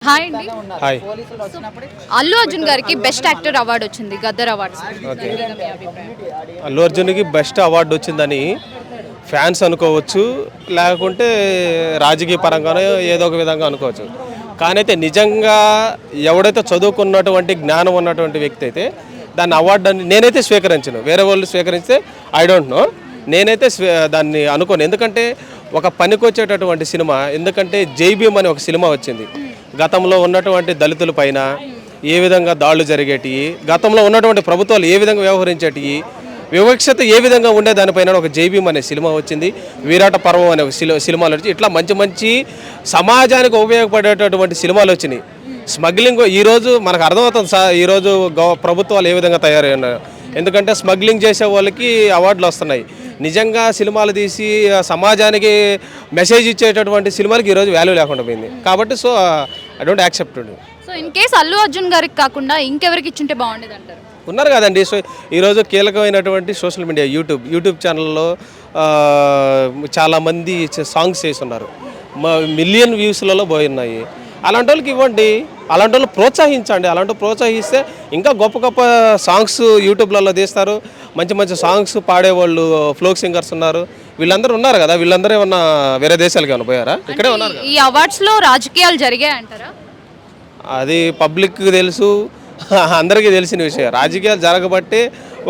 Hi అండి. Hi. Allu Arjun గారికి best actor award వచ్చింది గద్దర్ అవార్డ్స్. ఓకే. అల్లు అర్జున్కి బెస్ట్ అవార్డు వచ్చిందని ఫ్యాన్స్ అనుకోవచ్చు, లేకుంటే రాజకీయ పరంగానో ఏదో ఒక విధంగా అనుకోవచ్చు. కానీ అయితే నిజంగా ఎవడైతే చదువుకున్నటువంటి జ్ఞానం ఉన్నటువంటి వ్యక్తి అయితే దాన్ని అవార్డు నేనైతే స్వీకరించను. వేరే వాళ్ళు స్వీకరిస్తే ఐ డోంట్ నో. నేనైతే దాన్ని అనుకోను. ఎందుకంటే ఒక పనికొచ్చేటటువంటి సినిమా. ఎందుకంటే జై భీమ్ అనే ఒక సినిమా వచ్చింది. గతంలో ఉన్నటువంటి దళితుల పైన ఏ విధంగా దాడులు జరిగేటివి, గతంలో ఉన్నటువంటి ప్రభుత్వాలు ఏ విధంగా వ్యవహరించేటివి, వివక్షత ఏ విధంగా ఉండే దానిపైన ఒక జై భీమ్ అనే సినిమా వచ్చింది. విరాట పర్వం అనే ఒక సినిమాలు వచ్చి ఇట్లా మంచి మంచి సమాజానికి ఉపయోగపడేటటువంటి సినిమాలు వచ్చినాయి. స్మగ్లింగ్ ఈరోజు మనకు అర్థమవుతుంది సార్. ఈరోజు ప్రభుత్వాలు ఏ విధంగా తయారయ్యారు. ఎందుకంటే స్మగ్లింగ్ చేసే వాళ్ళకి అవార్డులు వస్తున్నాయి. నిజంగా సినిమాలు తీసి సమాజానికి మెసేజ్ ఇచ్చేటటువంటి సినిమాలకి ఈరోజు వాల్యూ లేకుండా పోయింది. కాబట్టి so I don't accept. So in case Allu Arjun గారికి కాకుండా ఇంకెవరికి ఇచ్చుంటే బాగుండేది అంటారు? ఉన్నారు కదండి. సో ఈరోజు కీలకమైనటువంటి సోషల్ మీడియా యూట్యూబ్ ఛానల్లో చాలామంది సాంగ్స్ చేస్తున్నారు. మిలియన్ వ్యూస్లలో పోయినాయి. అలాంటి వాళ్ళకి ఇవ్వండి, అలాంటి వాళ్ళు ప్రోత్సహించండి. అలాంటి ప్రోత్సహిస్తే ఇంకా గొప్ప గొప్ప సాంగ్స్ యూట్యూబ్లలో తీస్తారు. మంచి మంచి సాంగ్స్ పాడేవాళ్ళు ఫోక్ సింగర్స్ ఉన్నారు. వీళ్ళందరూ ఉన్నారు కదా. వీళ్ళందరూ ఏమన్నా వేరే దేశాలకి ఏమైనా పోయారా? ఇక్కడే ఉన్నారు. ఈ అవార్డ్స్లో రాజకీయాలు జరిగాయి అంటారా? అది పబ్లిక్కి తెలుసు, అందరికీ తెలిసిన విషయం. రాజకీయాలు జరగబట్టే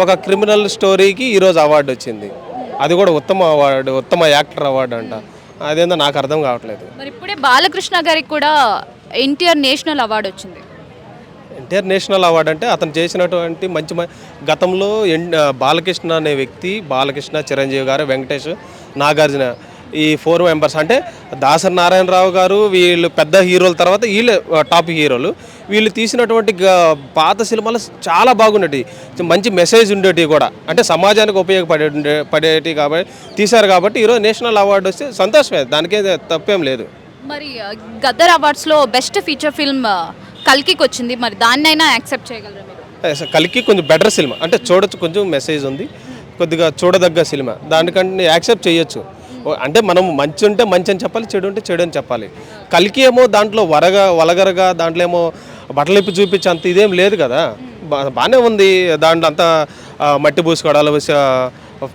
ఒక క్రిమినల్ స్టోరీకి ఈరోజు అవార్డు వచ్చింది. అది కూడా ఉత్తమ అవార్డు, ఉత్తమ యాక్టర్ అవార్డు అంట. అదేందో నాకు అర్థం కావట్లేదు. మరి ఇప్పుడే బాలకృష్ణ గారికి కూడా ఎన్టీఆర్ నేషనల్ అవార్డు వచ్చింది. ఎన్టీఆర్ నేషనల్ అవార్డు అంటే అతను చేసినటువంటి మంచి గతంలో బాలకృష్ణ అనే వ్యక్తి, బాలకృష్ణ, చిరంజీవి గారు, వెంకటేష్, నాగార్జున, ఈ 4 మెంబర్స్ అంటే దాసరి నారాయణరావు గారు వీళ్ళు పెద్ద హీరోల తర్వాత వీళ్ళు టాప్ హీరోలు. వీళ్ళు తీసినటువంటి పాత సినిమాలు చాలా బాగుండేవి. మంచి మెసేజ్ ఉండేటివి కూడా, అంటే సమాజానికి పడేటివి కాబట్టి తీశారు. కాబట్టి ఈరోజు నేషనల్ అవార్డు వస్తే సంతోషమే, దానికే తప్పేం లేదు. మరి గద్దర్ అవార్డ్స్లో బెస్ట్ ఫీచర్ ఫిల్మ్ కల్కికి వచ్చింది. మరి దాన్నైనా యాక్సెప్ట్ చేయగలరా మీరు? కల్కి కొంచెం బెటర్ సినిమా, అంటే చూడొచ్చు, కొంచెం మెసేజ్ ఉంది, కొద్దిగా చూడదగ్గ సినిమా. దానికంటే యాక్సెప్ట్ చేయొచ్చు. అంటే మనం మంచి ఉంటే మంచి అని చెప్పాలి, చెడు ఉంటే చెడు అని చెప్పాలి. కల్కి ఏమో దాంట్లో వలగరగా దాంట్లో ఏమో బట్టలిప్పి చూపించి అంత ఇదేం లేదు కదా. బాగానే ఉంది. దాంట్లో అంతా మట్టి పూసుకోవడాలు,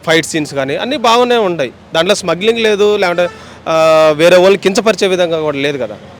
ఫైట్ సీన్స్ కానీ అన్నీ బాగానే ఉంటాయి. దాంట్లో స్మగ్లింగ్ లేదు, లేకుంటే వేరే వాళ్ళు కించపరిచే విధంగా కూడా లేదు కదా.